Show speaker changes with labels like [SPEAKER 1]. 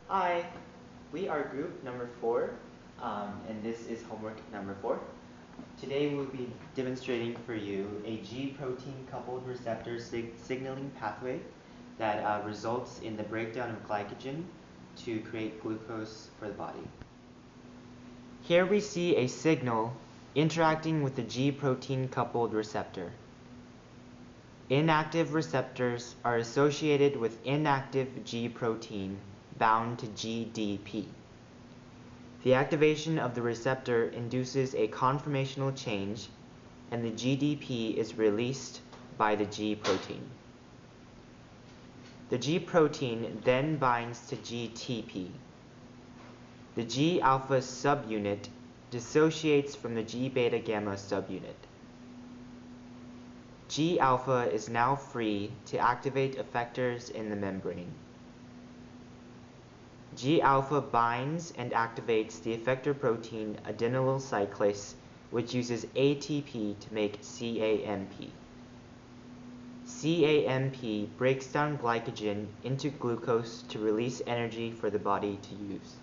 [SPEAKER 1] Hi, we are group number 4, and this is homework number 4. Today we'll be demonstrating for you a G protein coupled receptor signaling pathway that results in the breakdown of glycogen to create glucose for the body. Here we see a signal interacting with the G protein coupled receptor. Inactive receptors are associated with inactive G protein bound to GDP. The activation of the receptor induces a conformational change, and the GDP is released by the G protein. The G protein then binds to GTP. The G alpha subunit dissociates from the G beta gamma subunit. G alpha is now free to activate effectors in the membrane. G alpha binds and activates the effector protein adenylyl cyclase, which uses ATP to make CAMP. CAMP breaks down glycogen into glucose to release energy for the body to use.